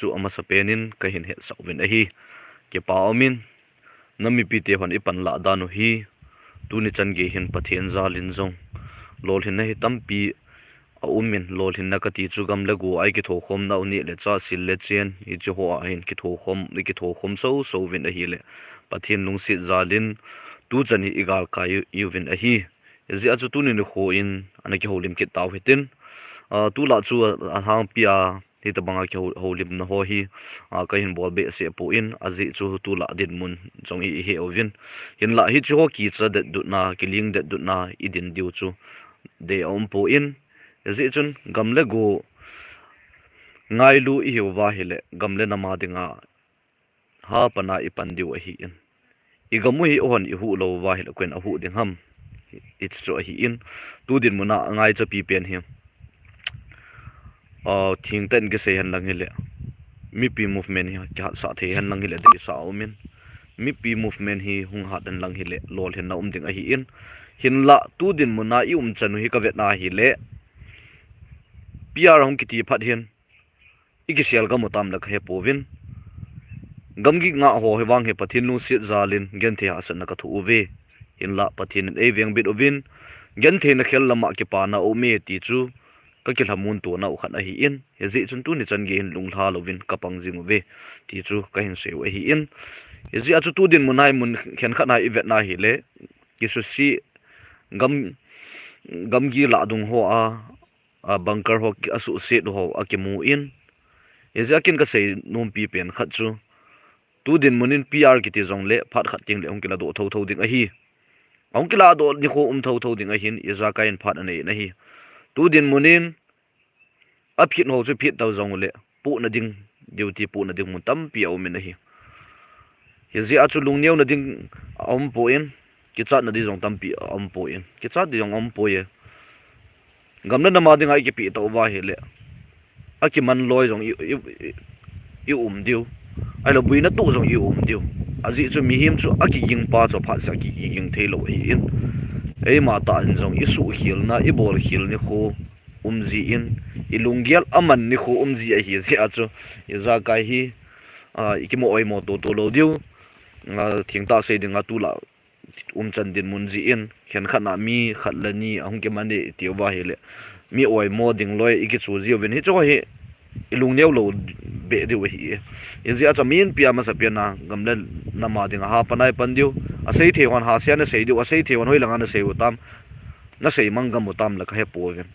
chu ama sapenin ka hin he sawin a hi ke pa awmin nami pi te hon ipan la danu hi tuni chan ge hin pathian zalin zong lol hin na hi tampi a umin lol hin na ka ti chu gam lagu ai ki tho khom na uni le cha sil le chen i chu ho a hin ki tho khom so win a hi le pathian lung si zalin tu chan hi igal ka yu win a hi zia chu tunin ho in ana ki holim ki taw hitin tu la chu a hang pia ti ta banga ki holim na ho hi ka hin bol be se po in azi chu tu la din mun chong i he ovin hin la hi chu ho ki cha de du na ki ling de du na i din diu chu de om po in zi chun gamle go ngai lu i hi wa hi le gamle na ma dinga ha pana i pan diu a hi in i gamu hi on i hu lo wa hi le kwen a hu ding ham it's true hi in tu din muna ngai cha pi pen hi thing ten ke se han lang hi le mi pi movement hi ka sa the han lang hi le de sa omin mi pi movement hi hung hat an lang hi le lol hen na ding a hi in hin la tu din muna i chanu hi ka vet na hi le pr hong kiti phat hin ikisial ga mutam la khe povin gamgi nga ho he wang he pathin lu sit zalin gen the asan na ka thu ve in la pathin e veng bit ovin gen the na khel lama ke pa na o me ti chu ka ke lamun to na u khan a hi in he zi chun tu ni chan ge in lung tha lovin ka pang jing ve ti chu ka hin se hi in he zi a chu tu din munai mun khen khan ai vet na hi le ki su si gamgi la dung ho a bunker ho ki asu se ho a ke mu in he zi akin ka sei nom pi pen khat chu tu din munin pr ki ti zong le phat khat ting le ong kila do tho ding a hi ong kila do ni kho tho ding a hin iza ka in phat anei na hi tu din munin a phit ho chu phit taw zong le pu na ding duty pu na ding mun tam pi au min a hi he zi a chu lung neu na ding om po in ki chat na di zong tam pi om po in ki chat di zong om po ye gamna na ma ding ai ki pi taw wa hi le a ki man loi zong i diu ai lo buina tu zong i diu azi chu mi him chu aki ging pa cho pha sa ki ging thelo hi in ei ma ta in zong isu hil na i bol hil ni kho ji in ilungial aman ni kho ji a hi zi a chu iza kai hi ikimo oi mo to lo diu thing ta se dinga tu la chan din mun ji in khen khana mi khatlani ahung ke mane tiwa hi le mi oi mo ding loi iki chu ji ven hi cho hi ilung neu lo be de hi izi a chamin pia ma sa pia na gamle na ma dinga ha panai pan diu a sei the wan ha sia na sei diu a sei the wan hoi langa na sei utam na sei mangam utam la ka he po ven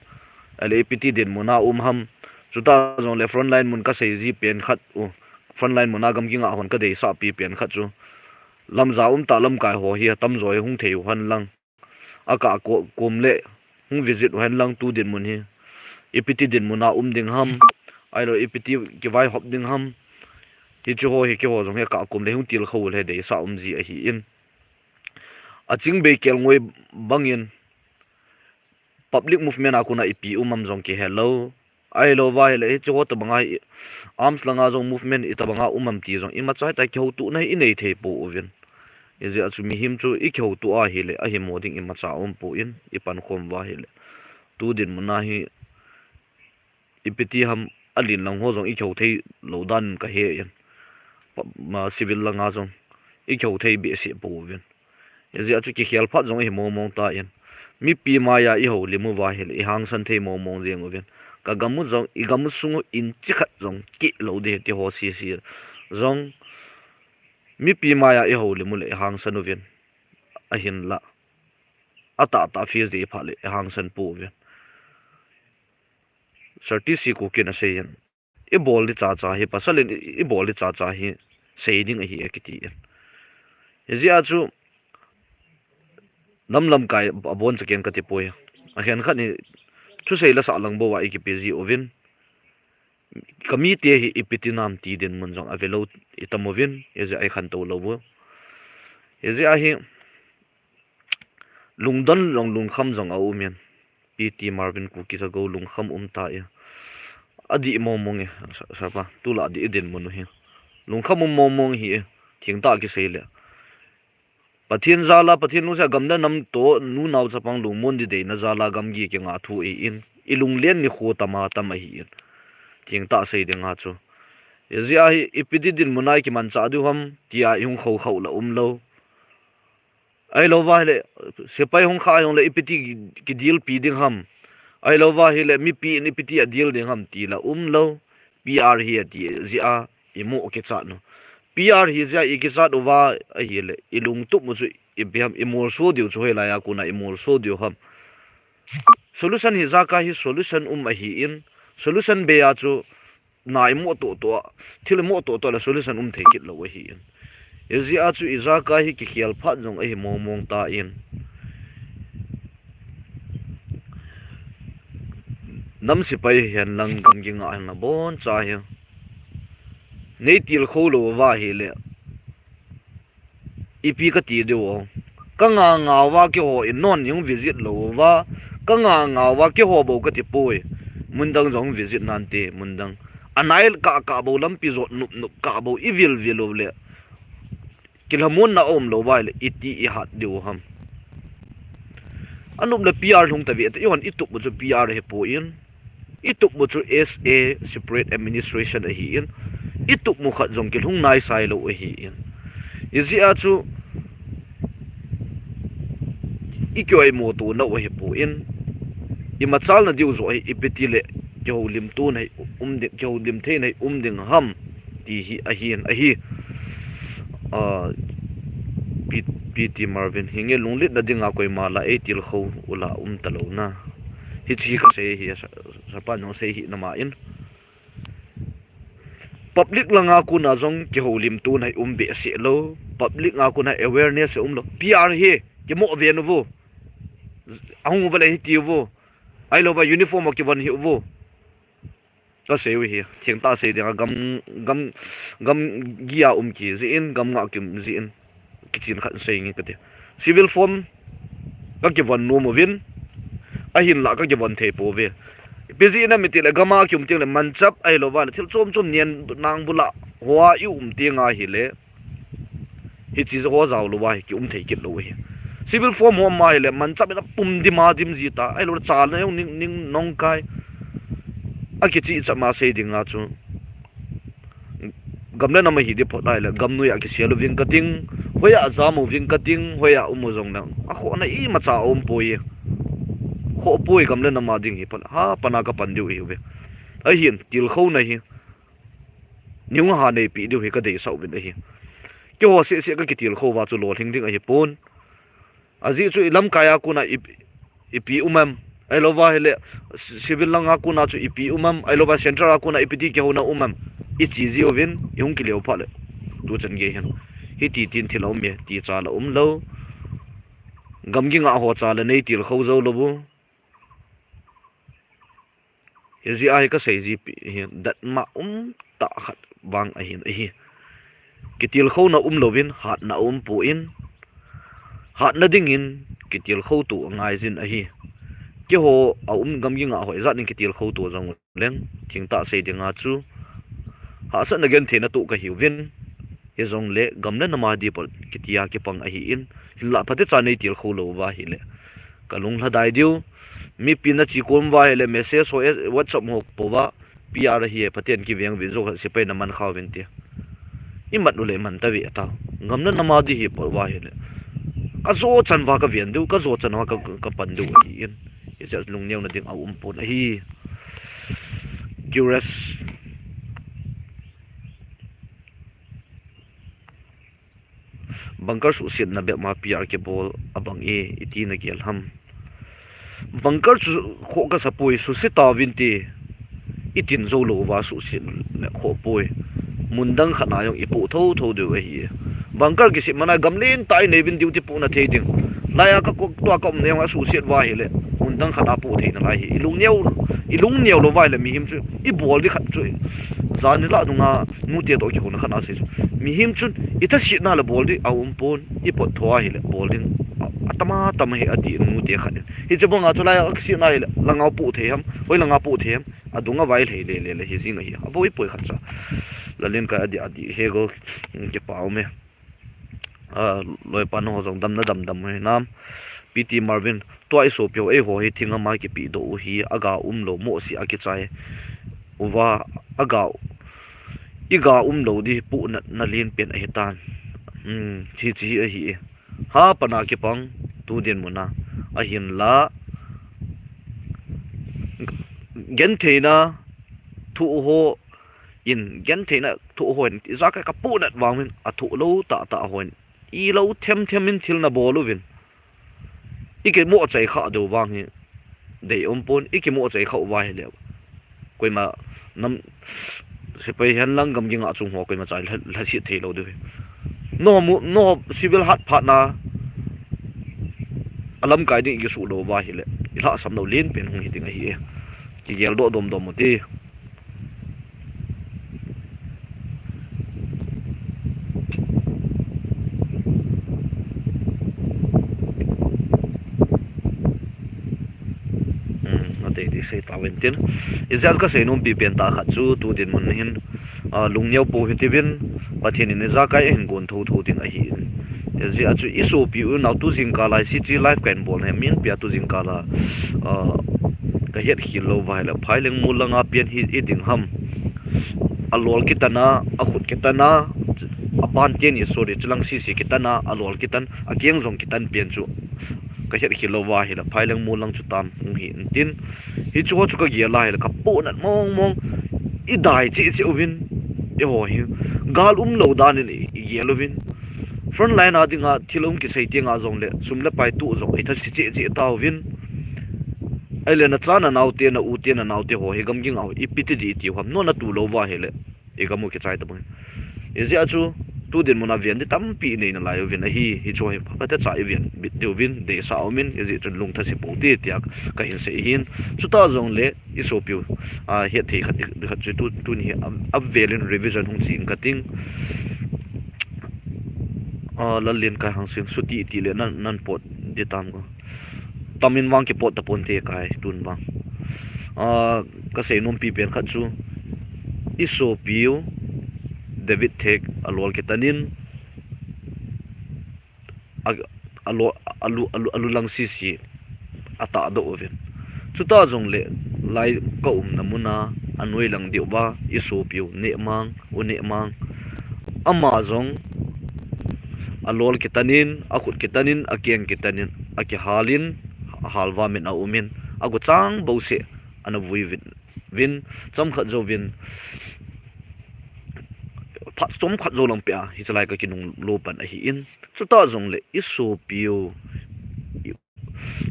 ale piti din muna ham chuta zong le front line mun ka sei ji pen khat front line muna gam ki nga hon ka dei sa pi pen khat chu lam za ta lam kai ho hi tam zoi hung thei han lang aka kom le hung visit han lang tu din mun hi ipiti din muna ding ham ai lo ipiti ki vai hop ding ham hi chu ho hi ki ho zong he ka kom le hung til khol he dei sa ji a hi in a ching be kel ngoi bangin public movement akuna ipi zong ki hello ai lo vai le chu ho ta banga arms langa zong movement itabanga ti zong ima chai ta ki ho tu nai inei the po ovin izi achu mi him chu I kheu tu a hi le a hi moding ima cha po in ipan khom wa hi le tu din muna hi ipiti ham alin lang ho zong I kheu thei lo dan ka he yan ma civil langa zong I kheu thei be se po ovin izi achu ki khial phat zong hi mong ta yan mi pi ma ya I ho limu wa hi le I hang san thei mong jeng ovin ka gamu zong I gamu sungu in chikhat zong ki lo de ti ho si zong mi pi ma ya I ho limu le hang san ovin a hin la ata fees de pha le hang san po ovin sarti si ko kin a se yan I bol li cha hi pasalin I bol li cha hi saying a hi ekiti ji a chu lam kai abon chaken ka ti poya a hen khat ni thu sei la sa lang bo wa ki pg ovin kami te hi ipiti nam ti den mun jong avelo itamovin eze ai khan to lo bo eze a hi lungdon lung kham jong a umian pt marvin ku ki go lung kham ta ya adi mong e sapa tu la di den mun hi lung kham mong hi thing ta ki sei le pathian zala pathian nu sa gamna nam to nu naw chapang lung mon di de na zala gam gi ke nga thu e in ilung len ni kho tama hi thing ta sei de nga chu zia hi ipidi din munai ki man cha du ham tia yung khâu khâu la lo ai lo wa le sepai hong kha yong le ipiti ki deal pi ding ham ai lo wa hi le mi pi ni piti a deal ding ham ti la lo pr hi ti zia imu ke cha no pr hi zia I ke cha do wa a hi le ilung tu mu chu ibiam imol so diu chu la ya kuna imol so diu ham solution hi za ka hi solution a hi in solution be ya chu nai mo to thil mo to la solution thekit lo hi in ezi a chu iza ka hi ki khial phat jong a hi mong ta in nam si pai hian lang gam gi nga na bon cha hi nei til kho lo wa hi le ipi ka ti de wo ka nga wa ki ho in non yung visit lo wa ka nga wa ki ho bo ka ti poi mundang jong visit nan te mundang anail ka bo lam pi zot nup ka bo I vil lo le kilhamun na om lo wai le iti I hat diu ham anup le PR hung ta vi ta yon itup bu PR he po in itup bu SA separate administration a hi in itup mu khat jong kil hung nai sai lo a hi in izi a chu ikyoi mo tu na wa he po in I machal na diu zo ai ipeti le kyo lim tu nei de kyo lim the nei ding ham ti hi a hi PT Marvin hinge lunglit na dinga koy mala etil kho ula talo na hi chi ka se hi sa pa no se hi na ma in public langa ku na jong ki holim tu nai be se lo public nga ku na awareness lo PR he ki mo ve no vo ahung bale hi ti vo ai lo ba uniform ki van hi vo ka se wi hi thing ta se dinga gam gia ki zi in gam nga kim zi in kitchen khan saying ka te civil form ka ki van no mo vin a hin la ka ki van the po ve busy na mitil gama kyum ting le manchap ai lo wa thil chom nian nang bula hoa I tinga hi le hi chi zo zaw lo wa ki the kit lo hi civil form ho mai le manchap na pum di ma dim ji ta ai lo cha na ning nong kai a ki chi cha ma se dinga chu gamle na ma hi di phot ai le gam nu ya ki sel ving cutting hoya za mo ving cutting hoya jong na a kho na I ma cha po ye kho poi gamle na ma ding hi pan ha pana ka pan diu hi ve a hin til kho na hi niung ha nei pi diu hi ka dei sau bin hi ki ho se ka ki til kho wa chu lo thing ding a hi pon azi chu lam kaya ku na ipi ai lo wa hele civil langa ku na chu ipi ai lo ba central ku na ipiti ki ho na I chi zi ovin yung ki leo pha le tu chan ge hian hi ti tin thilo me ti cha la lo gam gi nga ho cha la nei til kho zo lo bu ezi ai ka sei ji hian dat ma ta khat bang a hin a hi ki til kho na lovin hat na po in hat na ding in ki til kho tu ngai jin a hi ki ho a gam gi nga ho za ning ki til kho tu jong leng thing ta sei dinga chu ha san again the na tu ka hi vin ye jong le gam na ma di pol ki tia ki pang a hi in la phate cha nei til kho lo wa hi le kalung la dai diu mi pin na chi kom wa hele message ho whatsapp mo po wa PR hi paten ki veng vin zo se pe na man khaw vin ti I mat nu le man ta wi ta ngam na ma di hi pol wa hele ka zo chan wa ka vien du ka zo chan wa ka pan du hi in ye cha lung neu na ding a pon hi curious bunker su sit na be ma PR ke bol abang iti na gel ham bunker chu kho ka sapoi su sita vinti itin zo lo wa su sit na kho poi mundang khana yong ipu tho de hi bunker ki sit mana gamlen tai nei vin duty pu na the ding laya ka ko to ka ne wa su sit wa hi le mundang khana pu the na lai hi ilung neu lo wa le mi him chu I bol di khat chu zani la dunga mu te to ki ho na khana se mi him chun ita sit na la bol di pon I pot thwa hi le bol din atama tam he ati mu te khat hi che bonga chulai sit na le langau pu the ham hoi langau pu the ham adunga vai le le hi jing hi aboi poi khat cha lalin ka adi he go ke pau me loi pan ho jong dam he nam PT Marvin toy so pyo e ho hi thinga ma ki pi do hi aga lo mo si aki chai uwa aga iga lo di pu na lin pen a hitan chi chi a hi ha pana ke pang tu den muna a hin la gen theina thu ho in gen theina thu hoin za ka pu nat wang min a thu lo ta ta hoin I lo them them min thil na bolu vin ike mo chai kha do wang hi dei pon ike mo chai kha wa le koi ma nam se pai han lang gam ging a chung ho koi ma chai la si the lo do no civil hat partner alam kai ding ki su lo wa hi le ila sam no len pen hong hi ding hi ki gel do dom dom ti te ti sei ta wen tin izas ka sei nom pi pen ta kha chu tu din mun hin lung nyau po hi ti vin pathin in za kai hin gon tho tho tin a hi zi a chu iso pi u na tu jing ka lai si chi life kan bol he min pia tu jing ka la ka het hi lo vai la phai leng mu langa pian hi I ding ham alol kitana a khut kitana apan ken I sorry chulang si si kitana alol kitan a keng jong kitan pian chu ka het hi lo wa hi la phai leng mu lang chu tam ung hi tin hi chu chu ka gia lai la ka po nat mong mong I dai chi chi ovin e ho hi gal lo dan ni ye lovin front line adinga thilum ki sei tinga jong le sumle pai tu jong itha si chi chi taw vin ai na chana naw te na u te na naw te ho he gam ging aw ipiti di ti ham no na tu lo wa hele e gamu ki chai ta bang e ji achu tu din mona vian de tam pi nei na la yo vin a hi cho he pa ta chai vian bit de vin de sa min e ji chun lung tha si po ti tiak ka hin se hin chu ta jong le I so piu a he the khat chu tu ni a velin revision hung sin cutting la lien kai hang sin su ti le nan pot de tam ko tamin wang ki pot ta pon te kai tun bang ka sei nom pi pen khat chu I so piu David Thek alol kitanin alu lang sisi ata do oven chuta jong le lai ka namuna anoi lang diu ba iso piu ne mang une mang ama jong alol kitanin akut kitanin akeng kitanin aki halin halwa min a umin agu chang bo se ana vui vin cham khat jo vin phat som khat zo lang pia hi chalai ka kinung lo pan a hi in chuta jong le iso piu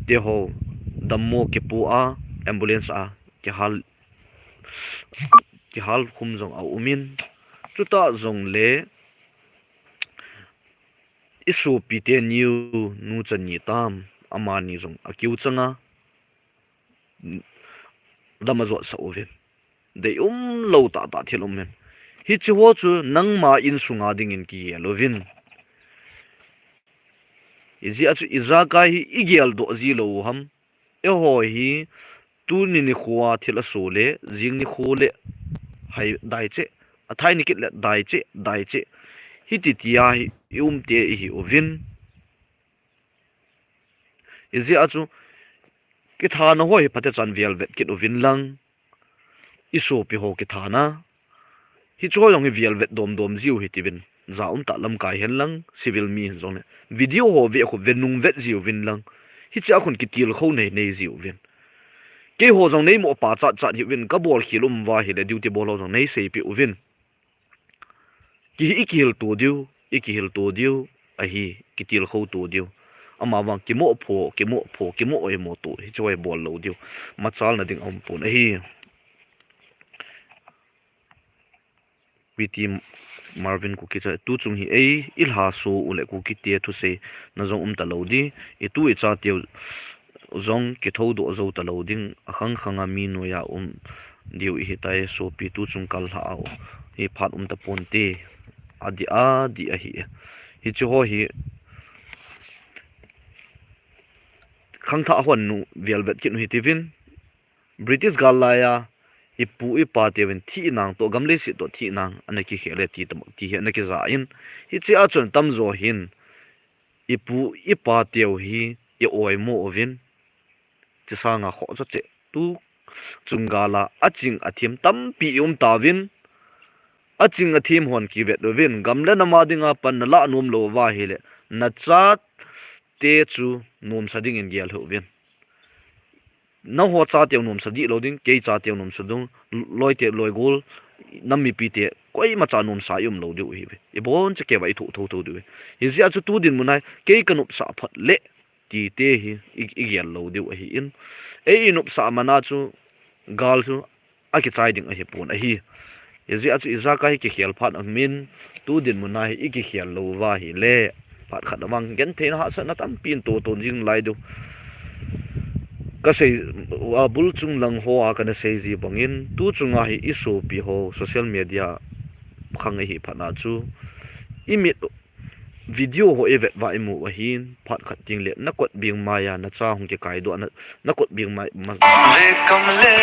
te ho dammo ke pu a ambulance a ke hal khum jong a umin chuta jong le iso pi te new nu chan ni tam amani jong a kiu changa damazo sa oven de lo ta ta thilom men hi chu ho chu nang ma in sunga ding in ki lovin izi achu izaka hi igial do zi lo ham e ho hi tu ni ni khuwa thila sole jing ni khole hai dai che athai ni kit le dai che hi ti tia hi te hi ovin izi achu ki thana hoi pate chan velvet kit ovin lang iso pi ho ki thana hi cho yong velvet dom ziu hi tivin za ta lam kai hen lang civil mi hen zong video ho ve kho venung vet ziu vin lang hi cha khun ki til kho nei nei ziu vin ke ho zong nei mo pa cha cha hi vin ka bol khilum wa hi le duty bol ho zong nei sei pi uvin ki ikil to diu a hi ki til kho to diu ama wang ki mo oi mo to hi choi bol lo diu ma chal na ding om pon a hi PT Marvin ku kicha tu chung hi ei ilha so ule ku ki te thu se na zong ta lo di e tu e cha te zong ke tho do zo ta lo ding akhang khanga mi no ya diu hi tai so pi tu chung kal ha au hi phat ta pon te adi a hi chu ho hi khang tha hon nu velvet kin hi tivin British galaya ipu ipa teven thi nang to gamle si to thi nang anaki khele ti tam ti he anaki za in hi chi a chon tam zo hin ipu ipa teu hi e oi mo ovin chi sanga kho cha che tu chungala aching athim tam pi tawin aching a thim hon ki vet lovin gamle na ma dinga pan na la num lo wa hi le na cha te chu num sading in gial ho vin na ho cha te num sadi lo ding ke cha te num sadung loi te loi gol nam mi pi te koi ma cha num sa yum lo du hi ve e bon che ke bai thu thu thu du hi zia chu tu din munai ke kanup sa phat le ti te hi i gial lo du hi in e inup sa mana chu gal chu a ki chai ding a hi pon a hi yazi achu izaka hi ki khial phat amin tu din munai i ki khial lo wa hi le phat khat awang gen thein ha sa na tam pin to ton jing lai du ka sei a bul chung lang ho a kana sei ji bangin tu chunga hi isu pi ho social media khang hi phana chu imit video ho evet wa imu wa hin phat khat ting le na kot bing maya na cha hong ke kai do na kot bing ma ve kam le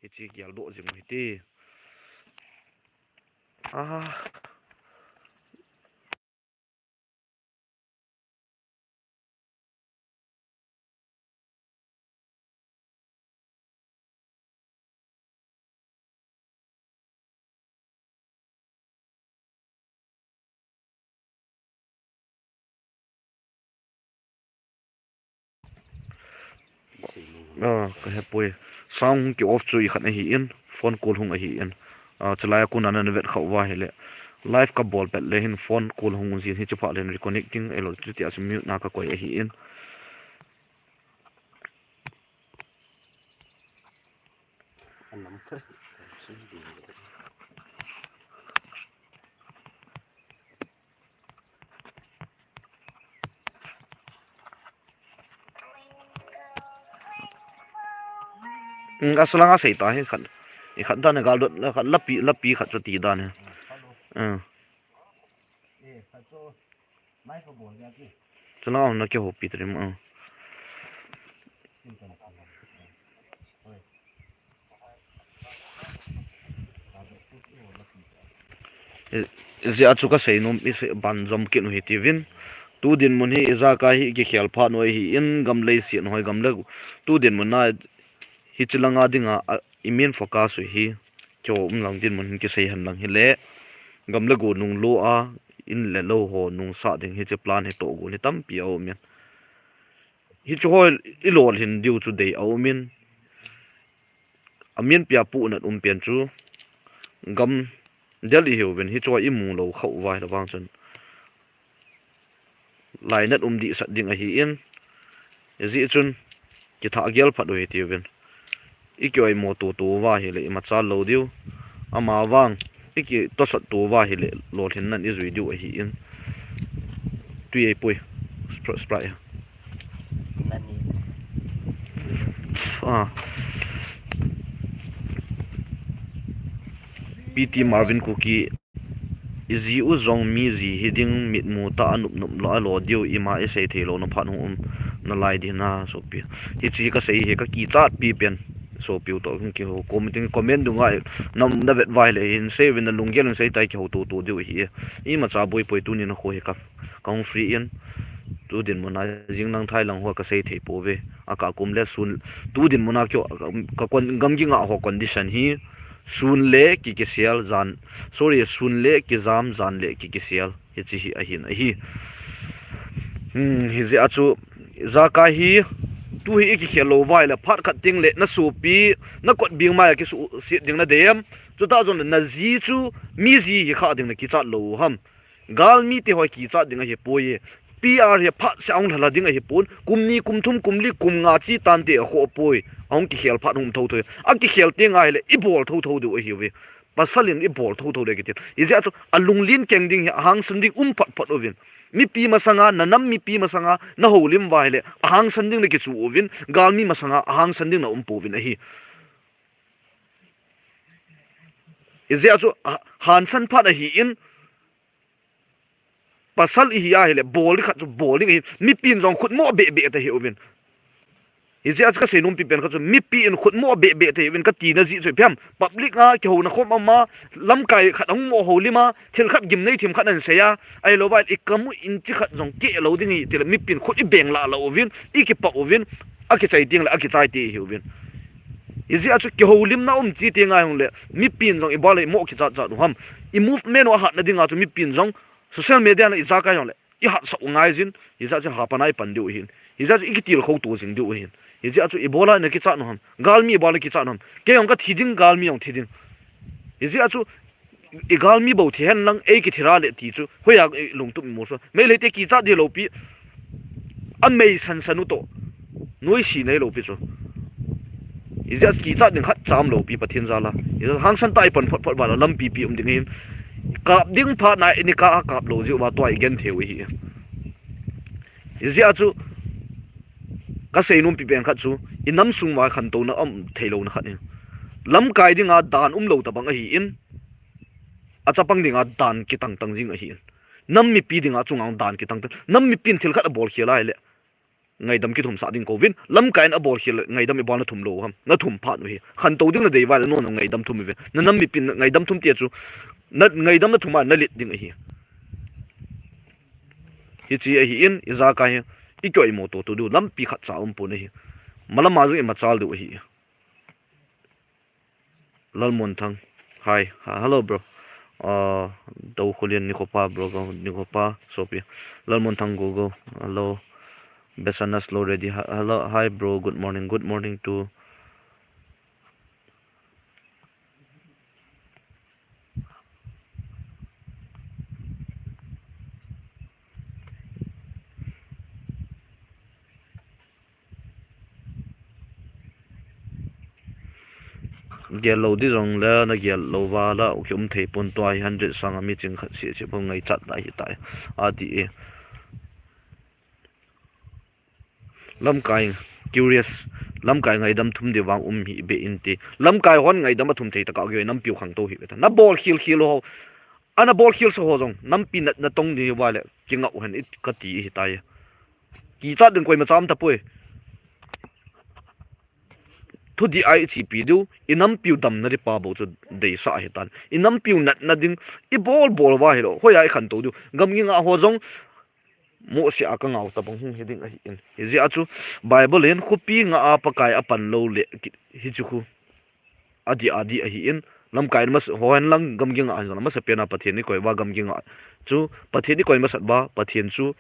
hi chi gyal do jing hi ti à cái hepoi sound ki off chui khat hi in phone call hung hi in chalaya kun an vet khaw wa hele live ka ball pet le hin phone call hung zin hi chupa len reconnecting electricity as mute na ka koi hi in asalanga sei ta hi khat i khat da ne gal dot khat lapi khat chu ti da ne chalanga na ke ho pi trim zia chu ka sei nom is ban jom ke no hi ti vin tu din mun hi iza ka hi ki khial pha noi hi in gam lei si noi gam le tu din mun na hi chilanga dinga imen focus hi cho lang din mun ki sei han lang hi le gam le go nung lo a in le lo ho nung sa ding hi che plan he to go ni tam pi au men hi chu hol i lol hin diu chu dei au min amien pia pu na pian chu gam delhi hiu ven hi choi imu lo khau vai la wang chun lai nat di sat ding a hi in zi chun ki tha gel phat oi ti ven ikyoi mo to to wa hi le ma cha lo diu ama wang iki to sat to wa hi le lo thin nan i zui diu a hi in tu ei pui spray PT Marvin Cookie izi u zong mi zi hiding mit mu ta anup nup lo alo dio ima esai thelo no phan hum na lai di na so pi hi chi ka sei he ka ki chat pi pen so pi to ki ho comment du ngai nam da vet vai le in save in the lungel sei tai ki ho to dio hi i ma cha boi poi tu ni na kho he ka kong free in tu din mona jing nang thai lang ho ka sei thei po ve aka kum le sun tu din mona kyo ka kon gam gi nga ho condition hi sun le ki sial zan sorry sun le ki zam zan le ki sial hi chi hi a hin a hi hi ze achu zaka hi tu hi ki khelo vai la phat khat ting le na su pi na kot bing ma ki su si ding na dem chu ta zon na zi chu mi zi hi kha ding na ki chat lo ham gal mi te hoi ki chat ding a hi poye PR he phat saung thala ding a hi pon kumni kumthum kumli kum nga chi tan te ho poi ong ki khel phat hum tho tho a ki khel te ngai le i bol tho tho du hi we pasalin i bol tho tho de ki te izi achu alung lin keng ding hang sunding phat phat ovin mi pi masanga nanam mi pi masanga na holim wa le hang sanding le ki chu ovin gal mi masanga hang sanding na povin a hi izi achu han san phat a hi in pasal hi ya hele bol kha chu bowling hi mi pin jong khut mo be ta hi ovin izi ach ka senum pi pen kha chu mi pi in khut mo be ta hi ovin ka ti na ji chu pham public a ke ho na khom ma lam kai khat ang mo ho lima thil khat gim nei thim khat an seya ai lo ba ikamu in chi khat jong ke lo ding hi til mi pin khut i beng la lo ovin i ki pa ovin a ki chai ting la a ki chai ti hi ovin izi achu ke holim na chi te ngai hong le mi pin jong ibale mo ki cha cha ham I movement wa hat na dinga chu mi pin jong social media na iza ka yong le I hat sa ngai jin iza chu ha panai pan diu hin iza chu ikitil kho tu jing diu hin izi achu ibola na ki cha no ham gal mi ibola ki cha no ham ke yong ka thiding gal mi yong thiding izi achu igal mi bo thian lang e ki thira le ti chu hoya lung tu mo so me le te ki cha de lo pi an mei san sanu to noi si nei lo pi chu iza ki cha ding khat cham lo pi pathin za la iza hang san tai pan phot phot ba lam pi pi ding hin kap ding pha na ni ka kap lo ji ba to ai gen the wi hi iza chu ka sei num pi pen khat chu inam sung wa khan to na theilo na khat ni lam kai dinga dan lo ta bang a hi in acha pang dinga dan ki tang tang jing a hi nam mi pi dinga chungang dan ki tang nam mi pin thil khat bol khela le ngai dam ki thum sa ding covid lam kain a bol khel ngai dam ibal na thum lo ham na thum phat no hi khan to ding na dei wa no no ngai dam thum ve na nam mi pin ngai dam thum te chu na ngai dam na thuma na lit ding a hi chi a hi in iza ka hi I koi mo to du lam pi khat cha pu ne hi malam ma zu ma chal du hi lal mon thang hi hello bro dau khulian ni khopa bro go ni khopa sopi lal mon thang go hello Besana slow ready hello hi bro good morning to yellow di rong la na yellow wa la ukum thei pon to 100 sang mi ching khat si che ngai chat dai hi tai adi lam kai curious lam kai ngai dam thum de wang hi be inti lam kai hon ngai dam thum thei ta ka ge nam piu khang to hi ta na ball khil ho ana ball khil so ho jong nam pi na tong ni wa le chinga u han it ka ti hi tai ki chat ding koi ma cham ta pui thu di ai chi pi du inam piu dam na ri pa bo chu dei sa hi tan inam piu nat na ding I ball wa hi lo hoi ai khan to du gam ngi nga ho jong mo si aka ngau ta bang hung hi ding a hi in ji achu bible en khupi nga a pakai apan lo le hi chu khu adi a hi in lam kai mas hoan lang gam ngi nga jong mas pena pathian ni koi wa gam ngi nga chu pathian ni koi mas ba pathian chu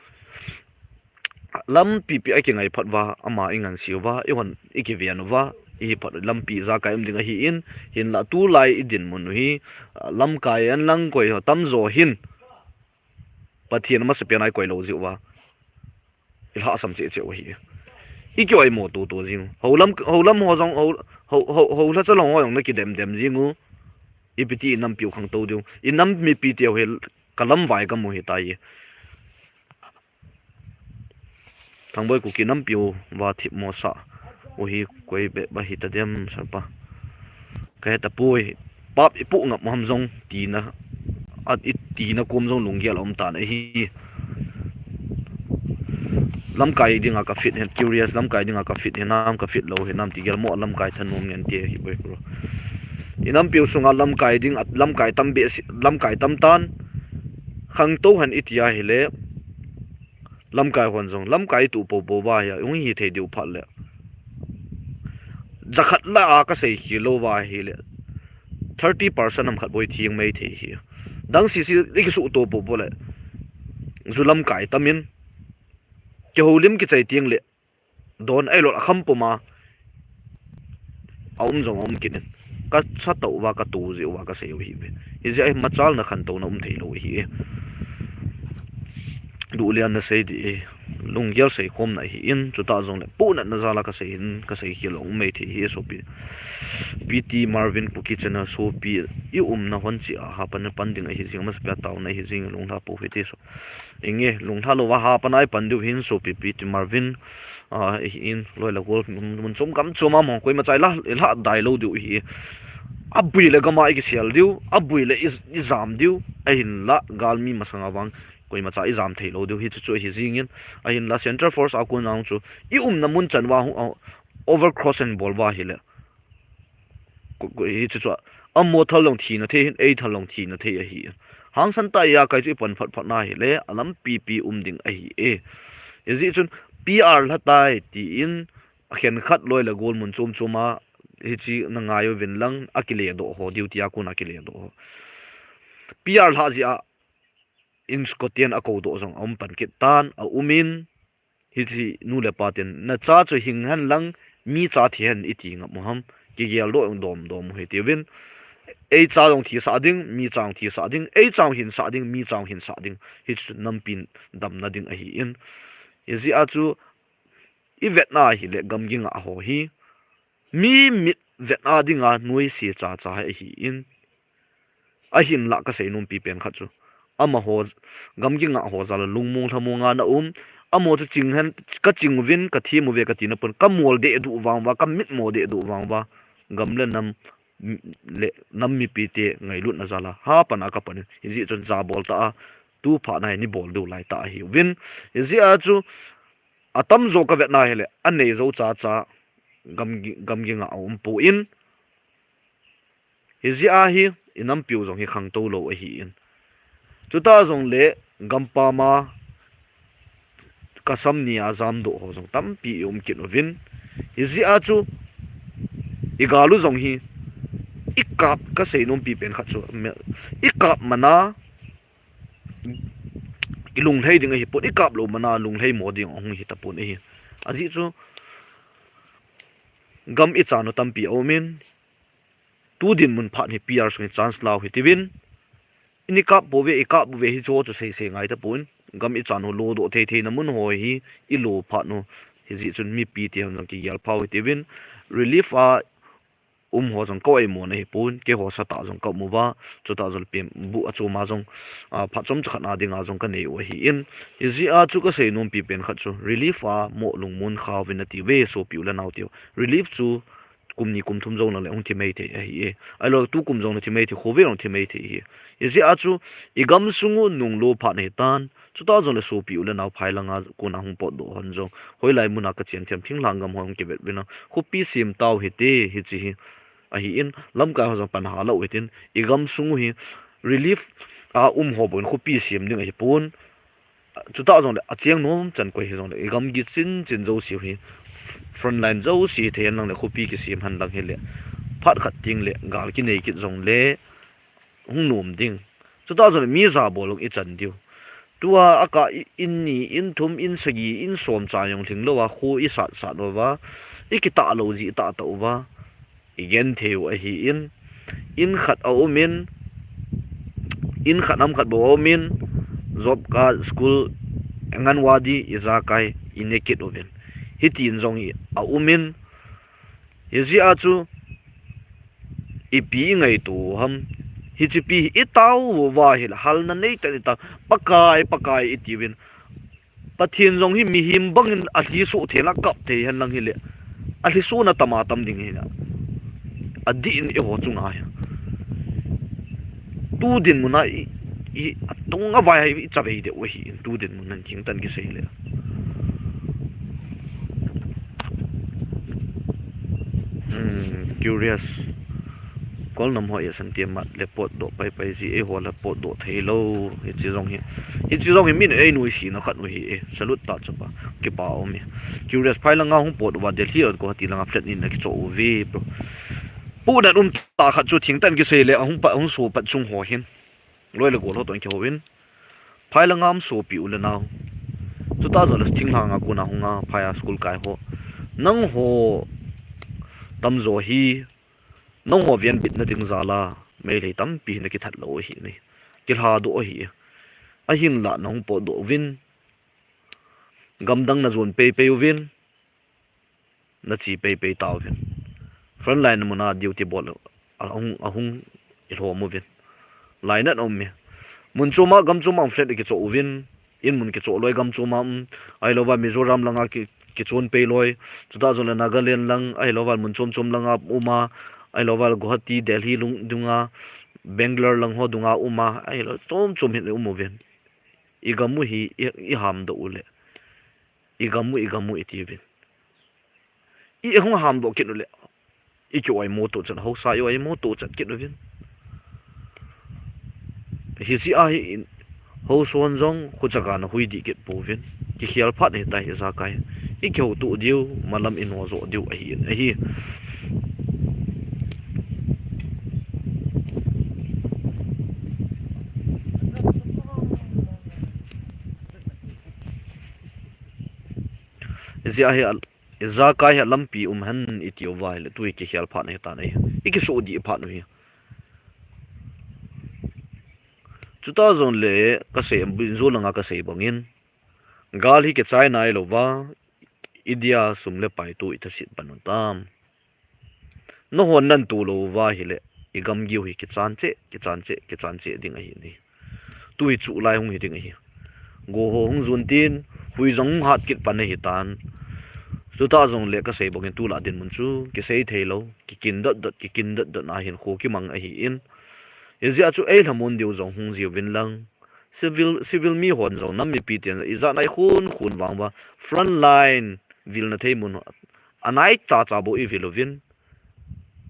lam pi ai ki ngai phat wa ama ingan si wa I hon I ki vian wa I pat lam pi za kai ding a hi in hin la tu lai I din mun hi lam kai an lang koi tam zo hin pathian mas pe nai koi lo ji wa il ha sam che che wa hi I kyo ai mo to jing holam ho jong ho la cha long ho yong na ki dem jingu I piti nam piu khang to du I nam mi pi te hel kalam vai ka mo hi tai thang boy ku ki nam piu wa thip mo sa o hi koi be ba hi ta dem sarpa ka ta pui pap I pu ngap ham jong ti na at I ti na kom jong lung gel om ta na hi lam kai dinga ka fit hen curious lam kai dinga ka fit hen nam ka fit lo hen nam ti gel mo lam kai thanum ngen ti hi boy bro inam piu sunga lam kai ding at lam kai tam be lam kai tam tan khang to han itia hi le lam kai hon jong lam kai tu po wa ya ung hi the diu phat le zakhat la ka sei hi lo wa hi le 30% am khat boi thiang mai the hi dang si ki su to po le zulam kai tamin ke holim ki chai tiang le don ai lo kham puma aum jong om kin ka cha to wa ka tu ji wa ka sei hi be ji ai machal na khan to na thei lo hi du lian na sei di lung yel sei khom na hi in chuta jong le pu na zala ka sei in ka sei hi long mai thi hi so pi pt marvin ku kitchen so pi I na hon chi a ha pan panding a hi jing mas pya taw na hi jing lung tha pu he te so enge lung tha lo wa ha pan ai pan du hin so pi pt marvin in loi la gol mun chom kam choma mo koi ma chai la dai lo du hi abui le gama ki sial diu abui le izam diu a hin la galmi masanga wang koi ma cha exam theilo du hi chu hi jingin a hin la center force a kun ang chu I na mun chan wa over cross and ball wa hi le ko hi chu a mo thal long thi na the hin a thal long thi na the a hi hang san ta ya kai chu pan phat phat na hi le alam pp ding a hi ji chun pr la tai ti in a khen khat loi la gol mun chom choma hi chi na ngayo vin lang akile do ho duty akuna akile do ho PR la ji a in Scotland a ko do jong om pan kit tan a umin hi chi nu le patin na cha chu hing han lang mi cha thian iti nga moham ki gel do dom dom he ti win a cha dong thi sa ding mi chang thi sa ding a chang hin sa ding mi chang hin sa ding hi chu nam pin dam na ding a hi in yezi a chu i vet na hi le gam ging a ho hi mi mit vet na ding a nuai si cha cha hi in a hin la ka sei num pi pen khat chu ama ho gam ging a ho zal lungmung thamunga na amo chu ching han ka ching win ka thi mu ve ka tina pun ka mol de du wang wa ka mit mo de du wang wa gam le nam mi pi te ngai lut na zala ha pana ka pan ji chon za bol ta tu pha nai ni bol du lai ta hi win ji a chu atam zo ka vet na hele an nei zo cha cha gam gi nga pu in ji a hi inam piu zong hi khang to lo a hi in chu ta zong le gam pa ma kasam ni azam do ho jong tam pi kin ovin izi a chu igalu jong hi ikap ka sei nom pi pen kha chu ikap mana ilung lei ding hi pot ikap lo mana lung lei mo ding ong hi tapun hi aji chu gam I cha no tam pi omin tu din mun phat ni PR sung chance law hi tivin ini kap bo ve ikap bo ve hi cho chu sei sei ngai tapun gam I chan ho lo do the na mun hoi hi I lo pha no hi ji chun mi pi ti ham jang ki yal phau ti win relief a ho jang ko ai mo nei pun ke ho sa ta jang ka mu ba chu ta jol pem bu a chu ma jong pha chom cha na ding a jong ka nei o hi in ji a chu ka sei nom pi pen khat chu relief a mo lung mun khaw win ti we so pi la naw ti relief chu kum ni kum thum zong na le ong thi mei the hi e ai lo tu kum zong na thi mei the khowe ong thi mei the hi ji a chu igam sungu nung lo pha nei tan chu ta jong le so pi ula naw phai langa ko na hung pot do hon jong hoi lai muna ka chen them thing langam hong ke bet bina khu pi sim taw hi te hi chi hi a hi in lam ka ho jong pan ha lo wetin igam sungu hi relief a ho bon khu pi sim ding hi pun chu ta jong le a chiang nom chan ko hi jong le igam gi chin zo si hi frontline zo si the nang le khu pi ki sim han lang hi le phat khat ting le gal ki nei ki jong le hung nom ding chu ta jong le mi za bolong I chan diu tua aka inni in thum in sagi in som cha yong thing lo wa khu I sat sat lo wa ikita lo ji ta to wa igen theu a hi in khat a min in khanam khat bo min job ka school anganwadi izakai inekit oven hitin zong a umin yezi a chu ipi ngai tu ham hichipi itaw wa hil hal na nei ta pakai itiwin pathin jong hi mi him bangin a hi su thela kap the han lang hi le a hi su na tama tam ding hi na adi in e ho chunga ya tu din muna I tunga vai hi chabe de we hi tu din mun nan king tan ki sei le curious kol nam ho ya san tiam mat le pot do pai ji e ho la pot do thei lo hi chi jong hi min e nui si na khat nu hi e salut ta chapa ke pa o mi curious phai la nga hung pot wa del hi ko ti la nga flat ni na ki cho ve bro pu da ta khat chu thing tan ki sei le hung pa hung so pat chung ho hin loi le go lo ton ki ho win phai la ngam so pi u le naw chu ta zo le thing la nga ko na hunga phai a school kai ho nang ho tam zo hi nong ho vian bit na ding zala mai le tam pi na ki that lo hi ni ki ha do hi a hin la nong po do win gam dang na zon pe win na chi pe taw win front line mo na duty ball ahung il ho mo win line at om me mun chuma gam chuma flat ki cho win in mun ki cho loi gam chuma ai lo ba mizoram langa ki chon pe loi chuta zon nagaland lang ai lo wal mun chom langa uma ai lo wal Guwahati Delhi lung dunga Bangalore lang ho dunga uma ai lo chom hin umo ven igamu hi I ham do ule igamu iti ven I hong ham do kin ule I ki oi moto chan ho sa yo ai moto chat kin ven hi si a hi ho son jong khu chaka na hui di ket po ven ki khial phat ne tai za kai I kheu tu diu malam in ho zo diu a hi zia he za kai ha lampi han itio vai le tui ki hial pha nei ta nei iki so di pha no hi 2000 le ka se bin zo langa ka se bangin gal hi ke chai nai lo wa idia sum le pai tu ita sit panon tam no hon nan tu lo wa hi le igam gi hi ki chan che ding a hi ni tui chu lai hung hi ding a hi go ho hung zun tin hui zong hat kit pan hi tan 2000 le ka se bangin tu la din mun chu ki sei thelo ki kin dot na hin kho ki mang a hi in izia chu ei hlamun diu zong hung ziu vin lang civil mi hon zong nam mi pi tian iza nai khun wang ba front line vil na thei mun anai cha bo i vilovin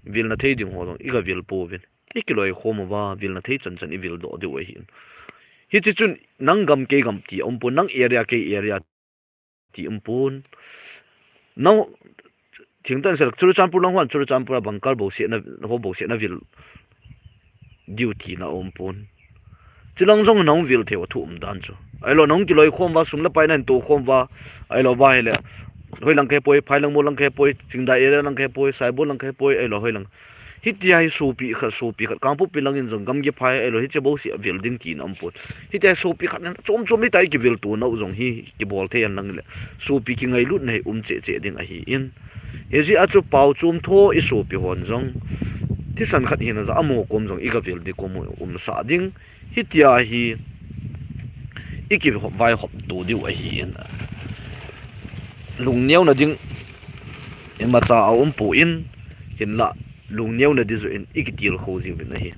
vil na thei ding ho dong iga vil po vin ikiloi khom ba vil na thei chan i vil do de we hin hi chi chun nang gam ke gam ti om pun nang area ke area ti om pun now thing tan sel churu champur lang wan churu champur bangkar bo se na vil duty na om pun chilang zong nong vil theo thu dan chu ai lo nong kiloi khom wa sum la pai nan to khom wa ai lo ba hele hoi lang ke poi phai lang mo lang ke poi chingda area lang ke poi sai bo lang ke poi ai lo hoi lang hiti ai so pi khat kampu pilang in zong gam ge phai ai lo hi che bo si building ki nam put hiti ai so pi khat chom ni tai ki vil tu no zong hi ki bol the yan lang le so pi ki ngai lut nei che ding a hi in he ji a chu pau chum tho i so pi hon zong thi san khat hin za amo kom jong iga vil di kom sa ding hitia hi iki vai hop tu di wa hi na lung neu na ding in ma cha om pu in hin la lung neu na di zo in iki til kho ji bin na hi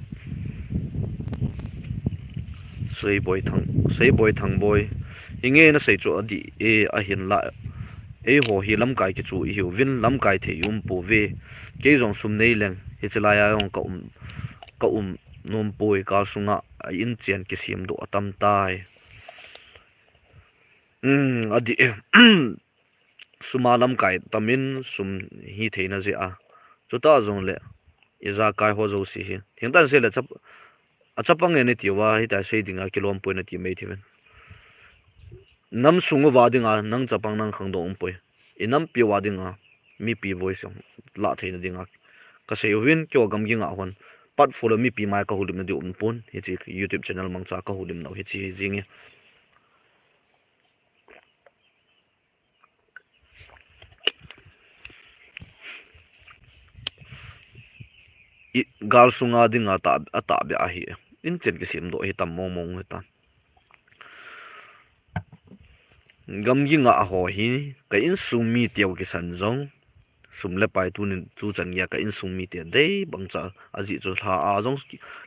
sei boy thang boy inge na sei chu adi e a hin la e ho hi lam kai ki chu hi vin lam kai the yum pu ve ke jong sum nei leng hi chala ya yong ka nom poi ka sunga in chen ki sim do atam tai adi sumalam kai tamin sum hi theina je a chuta zong le iza kai ho zo si hi thingtan se le chap achapang ene tiwa hi ta sei dinga kilom poi na ti mei thiben nam sungu wadinga nang chapang nang khang do poi inam pi wadinga mi pi voice la theina dinga ka sei win kyo gam gi nga hon pat follow mi pi mai ka hulim na di pon hi chi YouTube channel mang cha ka hulim no hi chi jingi gal sunga dinga ta be a hi in chen ki sim do hi tam mong ta gam gi nga ho hi ka in sumi tiaw ki san zong sum le pai tu nin tu chan ya ka in sumi te dei bang cha aji chu tha a zong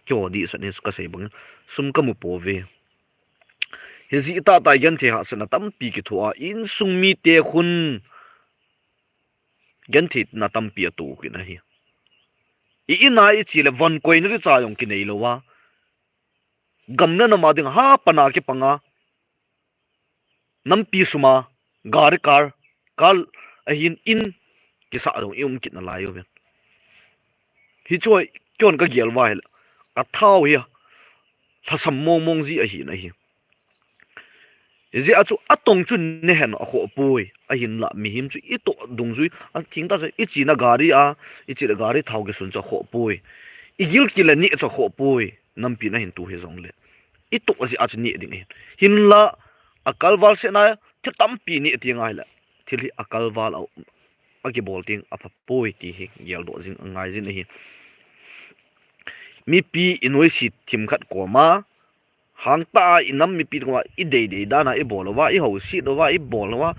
kyo di san is ka sei bang sum ka mu po ve he zi ta yan the ha sana tam pi ki thua in sumi te khun gan thit na tam pi tu ki na hi ina I chi le von coin ri cha yong ki nei lo wa gam na ma ding ha pana ki panga nam pi suma gar kal ahin in ki sa dong kit na la yo ben hi choi kyon ka gel wa ka thau hi tha sam mong ji a hi na hi ji a chu atong chu ne hen a kho pui a hin la mi him chu I to dung zui a thing ta I chi na gari a I chi da gari thau ge sun cha kho pui I gil ki la ni cha kho pui nam pi na hin tu he zong le I to ji a chu ni ding hin la akal wal se na thi tam pi ni ti ngai la thil hi akal wal a ki bol ting a pha pui ti hi gel do jing ngai jin hi mi pi inoi si thim khat ko ma hang ta inam mi pi ko I dei dana I bol wa I ho si do wa I bol wa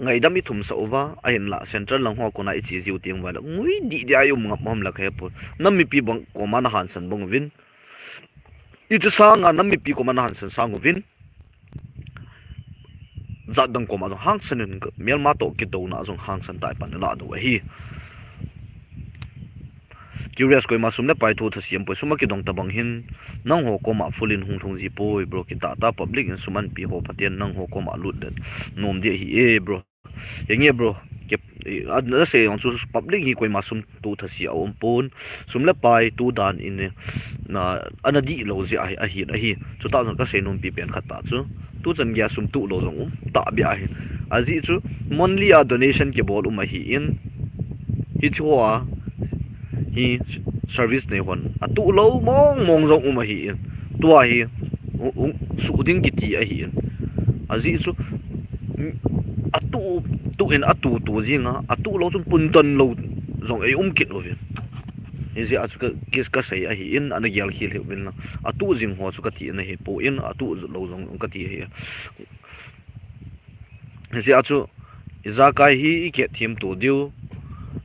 ngai dam I thum sa wa a hin la central lang ho ko na I chi jiu ting wa la ngui di dia yum ngap mam la khe pu nam mi pi bang ko ma na han san bong vin I chu sa nga nam mi pi ko ma na han san sang vin za dang ko ma jong hang san nin mel ma to ki do na jong hang san tai pan la do hi curious koi ma sum na pai thu tha siam poi suma ki dong ta bang hin nang ho ko ma fulin hung thong ji poi bro ki ta public in suman pi ho patien nang ho ko ma lut den nom de hi e bro yenge bro ke adna se on chu public hi koi ma sum tu tha si om pon sum la pai tu dan in na anadi lo ji a hi chu ta jong ka se nom pi pen khat ta chu tu chan gya sum tu lo jong ta bia hi azi chu monthly a donation ke bol hi in hi chua hi service nei hon atu lo mong jong hi in tua hi su ding ki ti a hi in azi chu atu tu in atu tu zinga atu lo chun pun ton lo zong ei kit ovin izi achu ka kis ka sei a hi in ana gyal khil he bin na atu jing ho chu ka ti na he po in atu lo zong ka ti he izi achu iza kai hi ke thim tu diu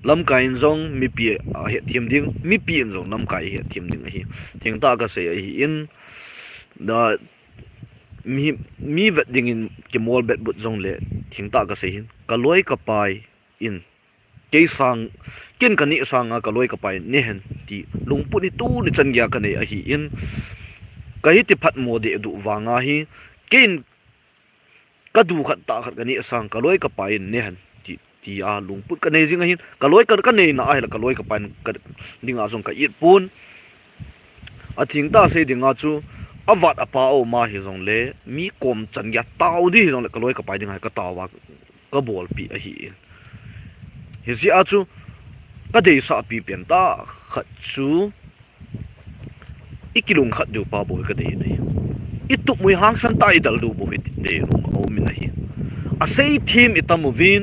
lam kain zong mi pi a he thim ding mi pi en zong lam kai he thim ding hi thing ta ka sei a hi in da mi vet ding in ke mol bet but zong le thing ta ka sei hin ka loi ka pai in ke sang ken ka ni sanga ka loi ka pai ne hen ti lungpu ni tu ni chan gya ka nei a hi in ka hi ti phat mo de du wanga hi ken ka du khat ta khat ka ni sang ka loi ka pai ne hen ti ti a lungpu ka nei jing a hin ka loi ka nei na ai la ka loi ka pai ka dinga zong ka it pun a thing ta sei dinga chu avat apa o ma hi zong le mi kom chan gya tau di zong le ka loi ka pai dinga ka tawa ka bol pi a hi in hi si a chu ka dei sa pi pian ta khat chu ikilung khat du pa bo ka dei nei itu mui hang san tai dal du bo hit de no o min a hi a sei thim itamovin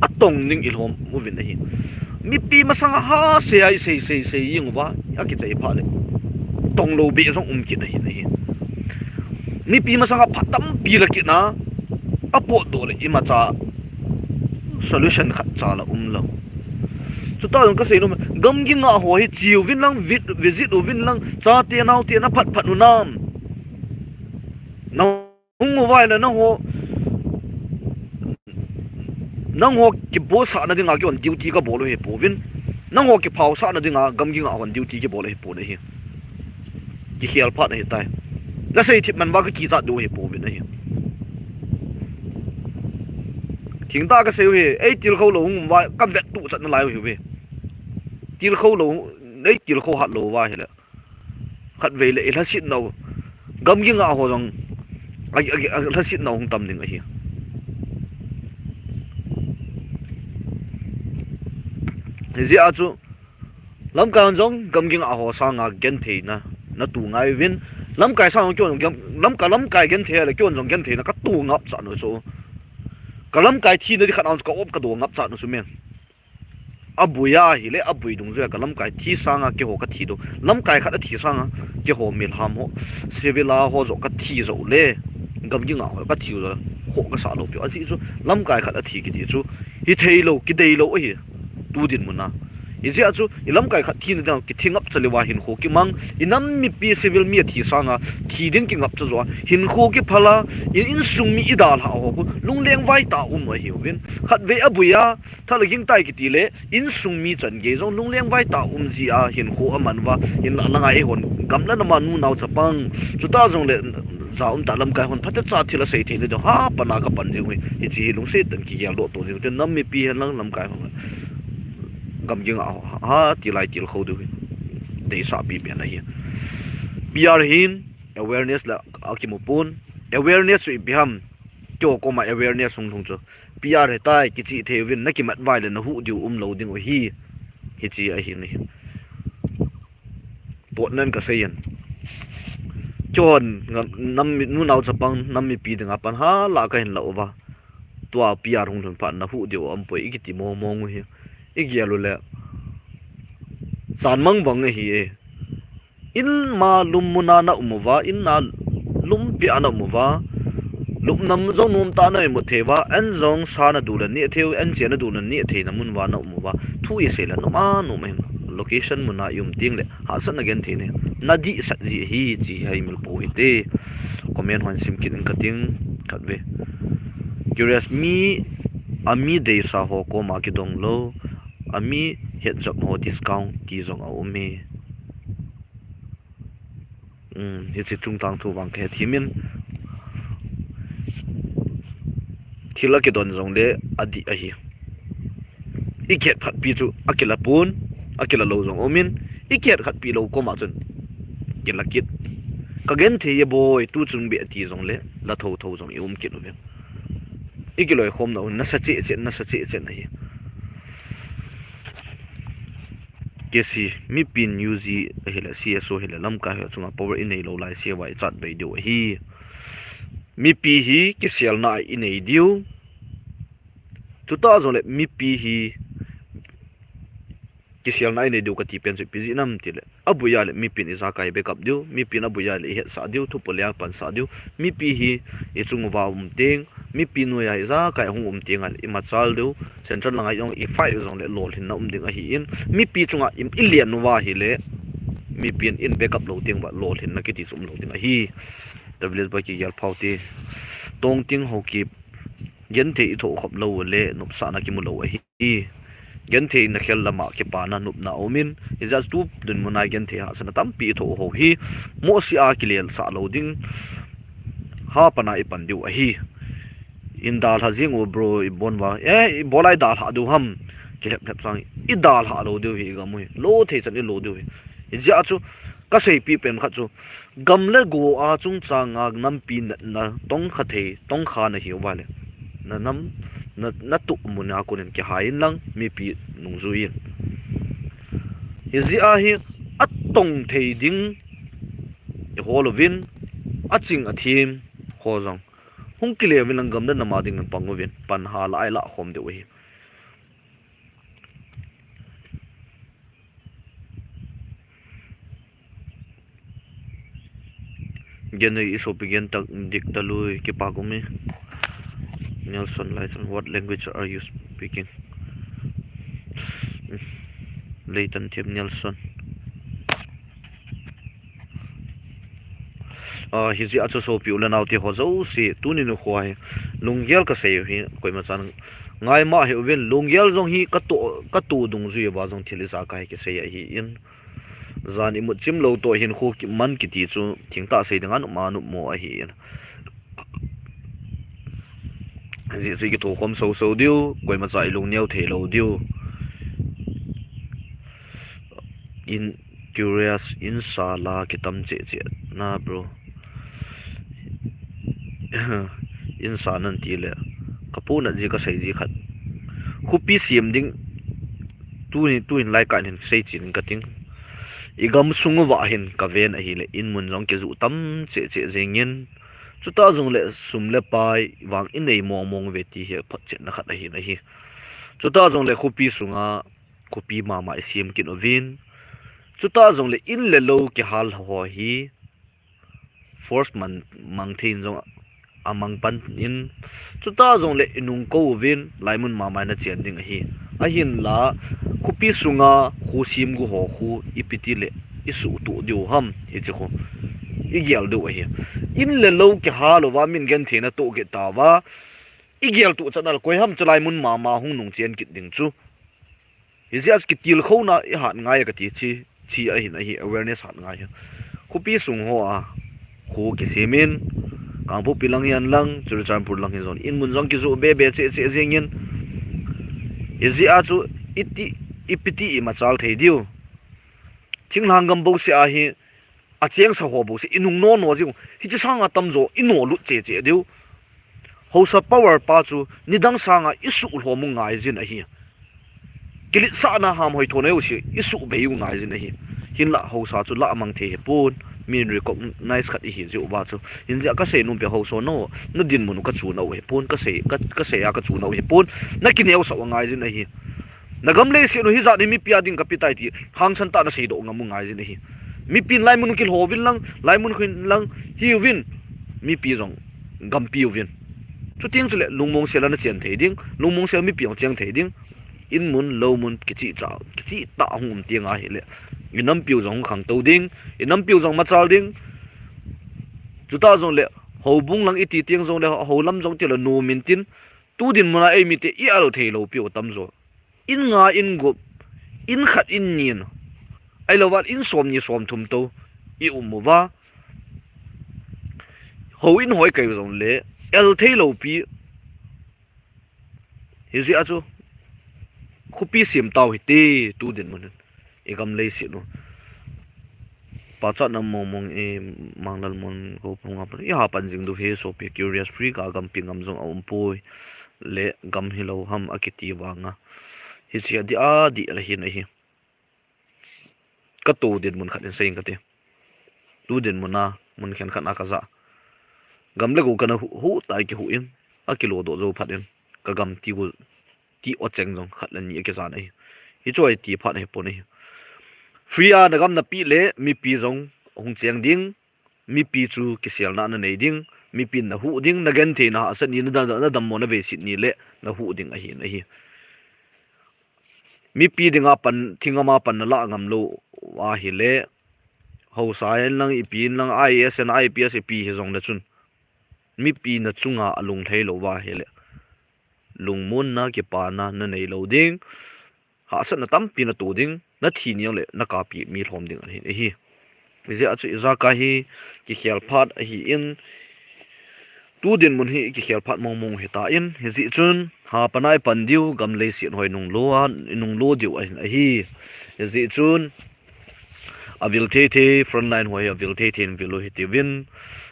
atong ning ilhom movin a hi mi pi masang ha se ai sei ying wa ya ki chei pha le tong lo bi zong ki na hi nei mi pi masang phatam pi la ki na apo do le ima cha solution khat cha la lo chu ta ka sei no gam gi nga ho hi chiu vin lang visit vin lang cha te nau te na phat nu nam nau hung vai la na ho nang ho ki bo sa na dinga ki on duty ka bo lo he po vin nang ho ki phau sa na dinga gam gi nga on duty ki bo lo he po ne hi ki hial phat na hi tai la sei thip man ba ka ki za do he po vin na hi thing ta ka sei he ei til kho lo hung wa ka vet tu chat na lai he we til kho lo ei til kho hat lo wa he la khat ve le la sit no gam gi nga ho jong la sit no hung tam ding a hi ji a chu lam ka jong gam gi nga ho sa nga gen the na tu ngai win lam kai sa kyo lam kai gen the la kyo jong gen the na ka tu ngap cha no so kalam kai thi na di khat ka op ka do ngap cha no su men abuya hi le abui dung zua kalam kai thi sanga ke ho ka thi do lam kai khat thi sanga ke ho mil ham ho sevila ho zo ka thi zo le gam gi nga ho ka thi zo ho ka sa lo pyo asi chu lam kai khat thi ki di chu hi thei lo ki dei lo hi tu din mun na izi achu ilam kai khat thi na ki thingap chalewa hin kho ki mang inam mi pi civil mi thi sanga thi ding ki ngap chawa hin kho ki phala in sung mi idal ha ho ku lungleng vai ta a hi win khat ve abuya thalaging tai ki tile in sung mi chan ge jong lungleng vai ta ji a hin kho aman wa in la nga e hon gamla na manu naw chapang chuta jong le za ta lam kai hon phata cha thila sei the do ha pana ka pan ji wi i chi lung se tan ki ya lo to ji te nam mi pi han lam kai hon gam gi nga ha tilai til kho du de sa pi pian na hi pr hin awareness la akimupun awareness ri biham kyo ko ma awareness sung thung chu pr he tai ki chi the win na ki mat vai le na hu diu lo ding hi chi a hi ni pot nan ka seyan chon nam nu nau chapang nam mi pi dinga pan ha la ka hin lo wa tua pr hung thun pa na hu diu poi ki ti mo ngu hi igialu le san mang bang hi in ma lum muna na umuwa in na lum pi ana umuwa lum nam zong num ta na mu thewa an zong sa na du la ni theu an che na du na ni the na mun wa na umuwa thu i se la no ma no me location muna yum ting le ha san again the ne nadi sa ji hi chi hai mil po hi te comment hon sim kin ka ting khat ve curious mi ami de sa ho ko ma ki dong lo ami het job no discount ti zong au me hi chi chung tang thu wang khe thimin thila ke don zong le adi a hi iket phat pi chu akila pun akila lo zong omin iket khat pi lo ko ma chun kila kit ka gen the ye boy tu chung be ti zong le la tho tho zong yum kit lo ikiloi khom no na sa che na hi kesi mi pin UG hila CSO hila lam ka ha chunga power in nei lo lai se wai chat bai do hi mi pi hi kisial na in nei diu chuta zo le mi pi hi kisial na in nei diu ka ti pen se pi nam ti le abuya le mi pin iza kai backup diu mi pin abuya le he sa diu thu polya pan sa diu mi pi hi e chung wa ting mi pi no ya iza kai hung ting al ima chal diu central langai yong i fai zong le lol hin na ding a hi in mi pi chunga im ilian wa hi le mi pin in backup lo ting ba lol hin na ki ti chum lo ding a hi tablet ba ki yal phauti tong ting ho ki gen the i tho khop lo le nup sa na ki mu lo a hi gen the na khel lama ki pa na nup na omin iza tu dun muna gen the ha sana tam pi tho ho hi mo si a ki lel sa lo ding ha pana i pan diu a hi in dal ha jing o bro i bon wa e bolai dal ha du ham ki lep lep sang i dal ha lo diu hi ga mu lo the chan i lo diu hi ja chu ka sei pi pen kha chu gam le go a chung chang a nam pi na tong kha the tong kha na hi wa le na nam na tu mu na ko nen ki hain lang mi pi nung zuin hi zia hi at tong thei ding e holovin a ching a thim ho jong hung kile win lang gam da na ma ding pangovin pan ha la ai la khom de wi genai iso begin tak dik talui ki pagumi Nelson Leighton, what language are you speaking? Leighton Tim Nelson. Hizi acho so pi ulan auti ho zo si tunin nu khwai lungyal ka sei hi koi ma chan ngai ma he wen lungyal zong hi ka tu dung zui ba zong thili sa kai ke sei hi in zani mu chim lo to hin khu ki man ki ti chu thingta sei dang an ma nu mo a hi in ji zui ki to khom so diu koi ma chai lung neu the lo diu in curious in sala ki tam che na bro insan ti le kapuna ji ka sei ji khat khupi siam ding tu in lai ka hin sei chin ka ting igam sungu wa hin ka ven a hi le in mun jong ke zu tam che jengin chuta jong le sum le pai wang in nei mong ve ti he phat che na khat a hi na hi chuta jong le khupi sunga khupi ma siam kin ovin chuta jong le in le lo ki hal ho hi force man mang thin jong amang pan in chuta jong le inung ko win laimun ma na chen ding hi a hin la khupi sunga khusim gu ho khu ipiti le isu tu diu ham hi chi kho igial do hi in le lo ke ha lo wa min gen thena to ke ta wa igial tu chanal koi ham chalai mun ma hung nung chen kit ding chu hi jias ki til kho na i hat ngai ka ti chi a hin a hi awareness hat ngai khupi sung ho a khu ki semin kangpu pilang yan lang churu champur lang hin zon in mun zong ki zu be che jengin izi a chu ipiti I machal thei diu thinglang gam bo se a hi a cheng sa ho bo se inung no ji hi chi sanga tam zo ino lu che diu ho sa power pa chu nidang sanga isu lo mu ngai jin a hi kilit sa na ham hoi thone u si isu be yu ngai jin a hi hin la ho sa chu la mang the pun min recognize khat hi ju ba chu in ja ka sei nu pe ho so no nu din mun ka chu no he pon ka sei ya ka chu no he pon na ki neu sa ngai jin hi na gam le si no hi za ni mi pia ding ka pitai ti hang san ta na sei do ngam ngai jin hi mi pin lai mun ki ho win lang lai mun khin lang hi win mi pi jong gam pi win chu ting chu le lungmong sel na chen thei ding lungmong sel mi pi ong cheng thei ding in mun lo mun ki chi ta hum tiang a hi le inam piu jong khang to ding inam piu jong ma chal ding chuta jong le ho bung lang iti tiang jong le ho lam jong ti la no min tin tu din mona ei mi te I al thei lo piu tam zo in nga in gup in khat in nin ai lo wal in som ni som thum to I umuwa ho in hoi kai jong le el thei lo pi hi zi a chu khupi sim taw hi te tu din mon igam lei si no pa chat na mong e mangnal mon ko punga pa ya pan jing du he so pe curious free ka gam pingam jong om pui le gam hi lo ham akiti wanga hi chia di a di la hi na hi ka tu din mun khat in saying ka te tu din mun na mun khen khat na ka za gam le go kana hu tai ki hu in a kilo do zo phat in ka gam ti gu ti o cheng jong khat lan ni ke za nei hi choi ti phat he po nei free a na gam na pi le mi pi jong hong cheng ding mi pi chu ki sial na na nei ding mi pin na hu ding na gan the na asa ni na dam mo na ve sit ni le na hu ding a hi mi pi ding a pan thinga ma pan na la ngam lo wa hi le ho sai lang i pin lang is and ips pi hi jong na chun mi pi na chunga alung thei lo wa hi le lung mun na ke pa na na nei lo ding ha sa na tam pi na tu ding na thi ni le na ka pi mi hlom ding hi je achu iza ka hi ki khial phat a hi in tu din mun hi ki khial phat mong mong he ta in hi ji chun ha panai pan diu gam le si hoi nung lo a nung lo diu a hi ji chun avil the frontline hoi avil the in vilo hi ti win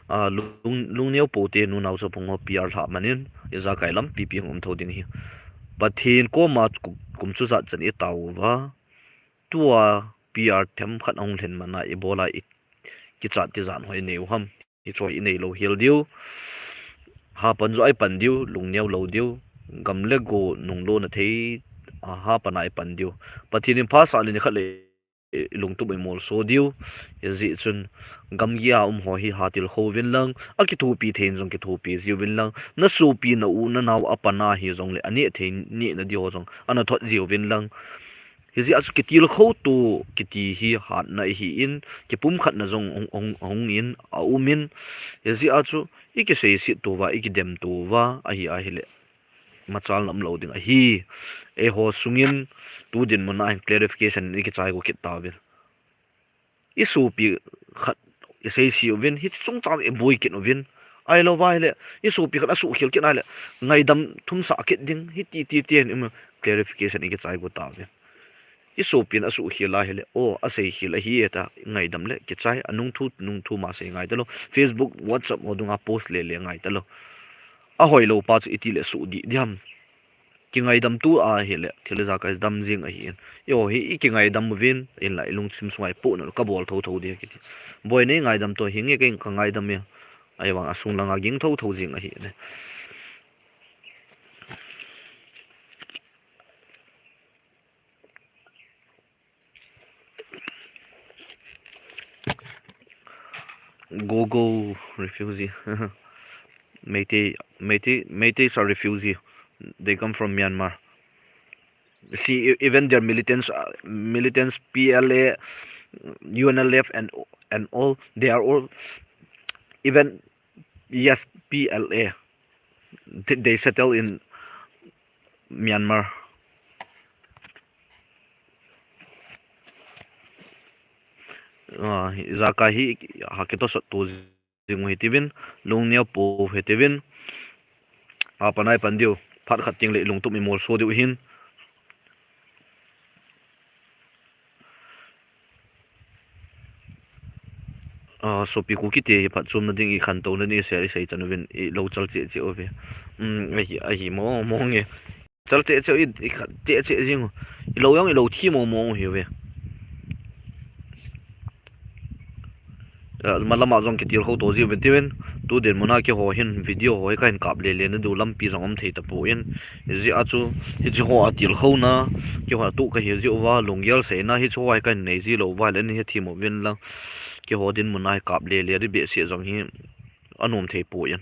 a lung neu po te nu nau cho pongo pr tha manin iza kai lam pp ngom tho ding hi pathin ko ma kum chu za chan e taw wa tua pr them khat ong thlen mana ebola ki chat ti zan hoi neu ham hi choi nei lo hil diu ha pan zo ai pan diu lung neu lo diu gam le go nung lo na thei ha pan ai pan diu pathin pha sa ni khat le lung tu bai mol so diu ji chun gam ya ho hi hatil kho win lang a ki thu pi thein jong ki thu pi ziu win lang na su pi na u na naw apana hi jong le ani thein ni na dio jong ana thot ziu win lang hi ji asu ki til kho tu ki ti hi hat na hi in ki pum khat na jong ong in a umin hi ji achu i ki sei si tu wa i ki dem tu wa a hi le machal nam lo ding a hi e ho sungin tu din mo na clarification ni ki chai go ki ta vel i su pi khat i sei si win hi chung ta e boy ki no win ai lo vai le i su pi khat asu khil ki na le ngai dam thum sa ki ding hi ti em clarification ni ki chai go ta vel i su pin asu khila hele o asei khila hi eta ngai dam le ki chai anung thu ma sei ngai talo facebook whatsapp modunga post le ngai talo a hoi lo pa chu iti le su di diam ki ngai dam tu a hele thile za kai dam jing a hi yo hi ki ngai dam win in lai lung chim sungai pu no ka bol tho de ki boy nei ngai dam to hi nge ke ka ngai dam me ai wang asung langa ging tho jing a hi ne go refugee Meiteis are refugee. They come from Myanmar. See, even their militants, PLA, UNLF, and all, they are all, even yes, PLA. They settle in Myanmar. Zaka hi hakito sa to jing hitivin lung nia po hitivin apanai pandiu phat khating le lung tu mi mol so diu hin so pi ku ki te phat chum na ding I khan to na ni se sei chanwin I lo chal che che ove a hi mo nge chal che che I khat te che jing I lo yang I lo thi mo hi ve malama jong ki tir kho to ji vetin tu den mona ke ho hin video ho ka in kap le na du lam pi jong om thei ta po in ji achu hi ji ho atil kho na ke ho tu ka hi ji wa lungyal se na hi choi ka nei ji lo wa le ni he thi mo win lang ke ho din mona kap le ri be se jong hi anom thei po in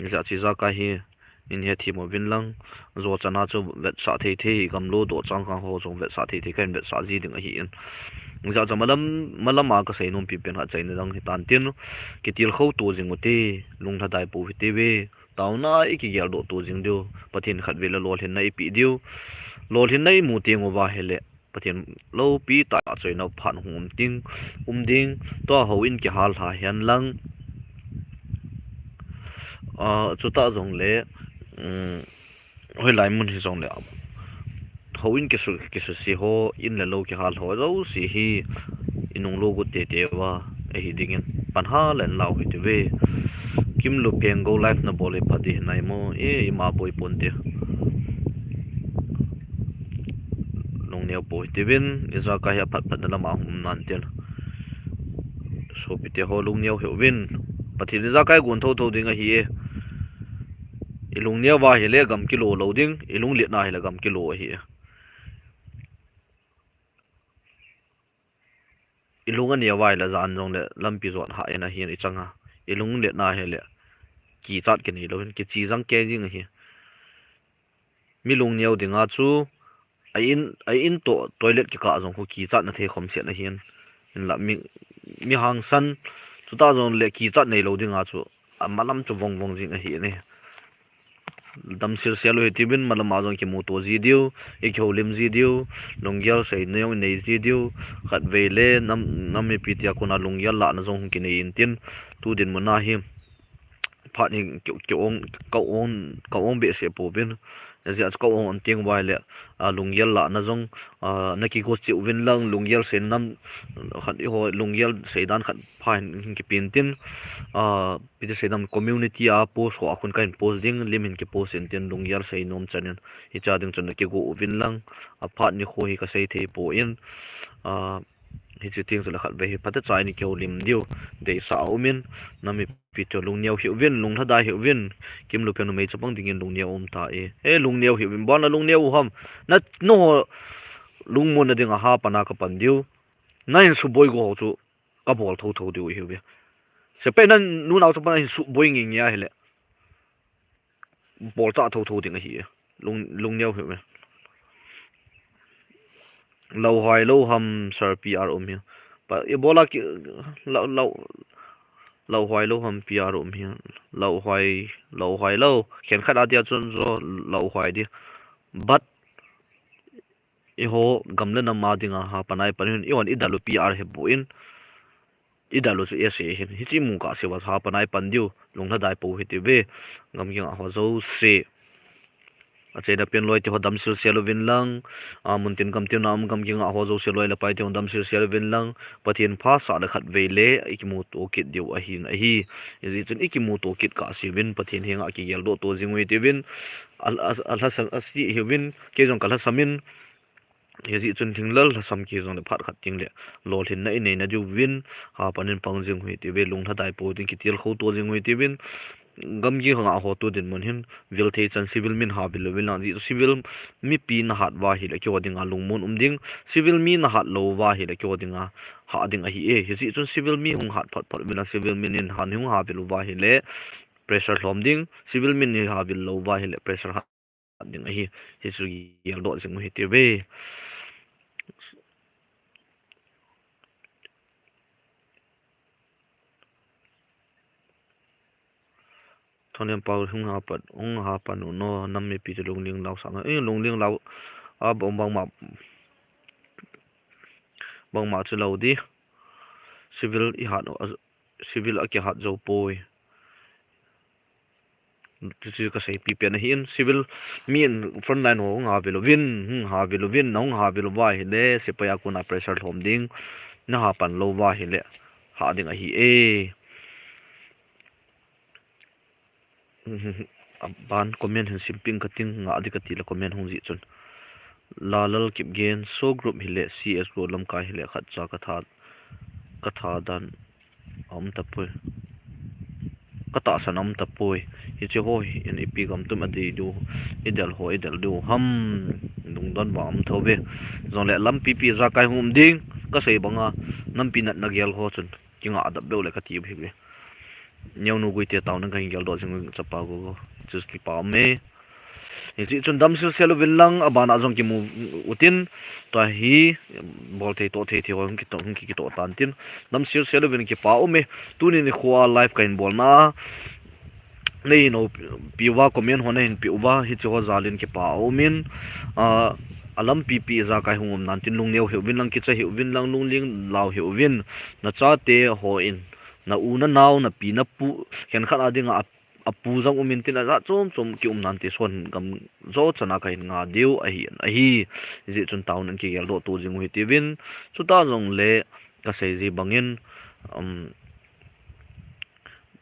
za chi za ka hi in he thi mo win lang zo chana chu vet sa thei gam lo do chang ka ho jong vet sa thei kan vet sa ji ding a hi in za cha malama ka sei nom pi pen ha chain dang tan tin ki til kho to jing uti lung tha dai pu ti we tauna I ki gel do to jing dio pathin khat vela lol hin nai pi dio lol hin nai mu te ngo ba hele pathin lo pi ta choi no phan hum ting ding to ho in ki hal ha hian lang chu ta jong le hoi lai mun hi jong le ho in ki su si ho in le lo ki hal ho zo si hi inung logo te wa a hi dingin panha len lau hi te ve kim lu peng go life na bole phadi nai mo e ma boy ponte long neo po te vin iza ka ya phat phat na ma hum nan ten so pite ho long neo he vin pathi iza kai gun tho tho ding a hi e ilung neo wa hi le gam kilo loading ilung let na hi le gam kilo hi ilung an ya wai la zan jong le lampi zot ha ena hi ni changa ilung let na he le ki chat ke ni lo ki chi jang ke jing hi mi lung neo dinga chu ai in to toilet ki ka jong ko ki chat na the khom se na hian in la mi hang san chu ta jong le ki chat nei lo dinga chu malam chu vong vong jing a hi ne dam sir selo hitibin malam azong ki moto ji dio e kho lim ji dio longyal sei neo nei ji dio khat vele nam mi pitia kuna longyal la na jong ki nei in tin tu din mo na hi phat ni ka ong be se po bin zia ka ong ting wai le lungyal la na jong na ki go chiu win lang lungyal sen nam khat i ho lungyal seidan khat phain ki pin tin pite sedam community a post ho akhun kain post ding limin ki post in tin lungyal sei nom chanen hi cha ding chan ki go win lang a phat ni kho hi ka sei the po in hi chi ting zala khat ve hi phata chai ni kyo lim dio de sa umin nami pito lung niaw hi win lung thada hi win kim lu pen mei chapang ding in lung niaw om ta e lung niaw hi win bon na lung niaw ham na no lung mon na ding a ha pana ka pan dio na in su boy go chu ka bol tho tho dio hi we se pe nan nu naw chu pa in su boy nging ya hele bol ta tho tho ding a hi lung niaw hi we lâu hoài lâu hầm sar PR hi pa ebola ki lâu lâu lâu hoài lâu hầm PR hi lâu hoài lâu khen khát adia chun zo lâu hoài đi but i ho gamle na ma dinga ha panai panin i on idalu PR he buin idalu chu ese hin hi chi mu ka se wa ha panai pandiu lungna dai po hi ti ve gam king a ho zo se achena pen loi te hodam sil selovin lang muntin kam te nam kam king a ho zo seloi la pai te hodam sil selovin lang pathin pha sa la khat vele ikimu to kit diu a hin a hi izi chun ikimu to kit ka sivin pathin henga ki yel do to jingoi te win al hasan asi hi win ke jong kala samin hezi chun thinglal hasam ki jong le phat khat ting le lol hin na nei na ju win ha panin pang jing hui te ve lung thadai po tin ki tel kho to jing hui te win gam gi hanga ho tu din mon hin vil the chan civil min ha bil wil na ji civil mi pi na hat wa hi la kyo dinga lungmon umding civil mi na hat lo wa hi la kyo dinga ha ding a hi e hi ji chun civil mi hung hat phat phat bila civil min in han hung ha bil wa hi le pressure hlom ding civil min ni ha bil lo wa hi le pressure ha ding a hi hi su yel do jing hi te ve thonem pau hung ha pa no nam mi pi lung ling lau sang e lung ling lau a bong bang ma chu lau di civil I hat civil a ki hat zo poi chu ka sei pi pen hin civil min front line ho nga velovin ha velovin nong ha velova hi le se pa ya kuna pressure thom ding na ha pan lo wa hi le ha ding a hi e ban comment hin simping cutting nga adikati la comment hong ji chun lalal kip gen so group hi le cs go lam ka hi le khat cha ka tha dan om tapoi kata sanam tapoi hi che ho in ipi gam tum adi du idel du ham dung don wam thove zong le lam pi pi za kai hum ding ka sei banga nam pi nat na gel ho chun kinga adap do le ka ti bi nyau nu gui te taw na kan gel do jing chapa go just ki pa me hi chi chun dam sil selo vilang abana jong ki mu utin to hi bol te to the thi hom ki to tan tin dam sil selo vin ki pa o me tu ni khwa life kain bol na nei no piwa comment hone hin piwa hi chu zalin ki pa o min alam pp za kai hungom nan tin lung neu hewin lang ki cha hewin lang lung ling law hewin na cha te ho in na u na naw na pi na pu hen khat adinga apu jang umin tin a chom ki nan ti son gam zo chana kai nga deu a hi ji chun town an ki gel do tu jing hui ti win chu ta jong le ka sei ji bangin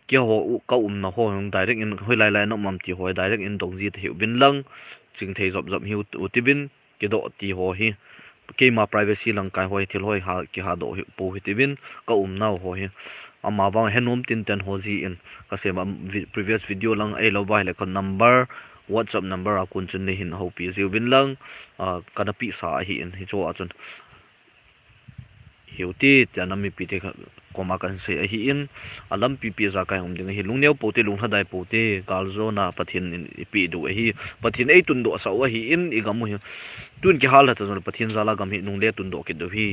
kia ho ka na ho direct in hoi lai lai no mam ti hoi direct in dong ji the win lang ching thei job job hi u ti bin ke do ti ho hi ke ma privacy lang kai hoi thil hoi ha ki ha do hi po hi ti bin ka na ho hi ama wang henom tin ten ho ji in ka se ma previous video lang ai lo bai le kon number WhatsApp number a kun chun ni hin ho pi ji win lang kana pi sa hi in hi cho a chun hiuti tianami pi te koma kan se hi in alam pi pi za kai hom ding hi lungneu pote lung hadai pote galzo na pathin pi du hi pathin ei tun do sa wa hi in igamu hi tun ki hal ta zon pathin zala gam hi nung le tun do ki do hi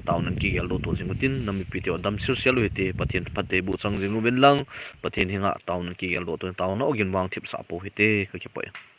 taunan ki gel do to jingutin nami pi te dam sir sel hi te pathin phate bu chang jingu ben lang pathin hinga taunan ki gel do to tauna ogin wang thip sa po hi te ka ki pa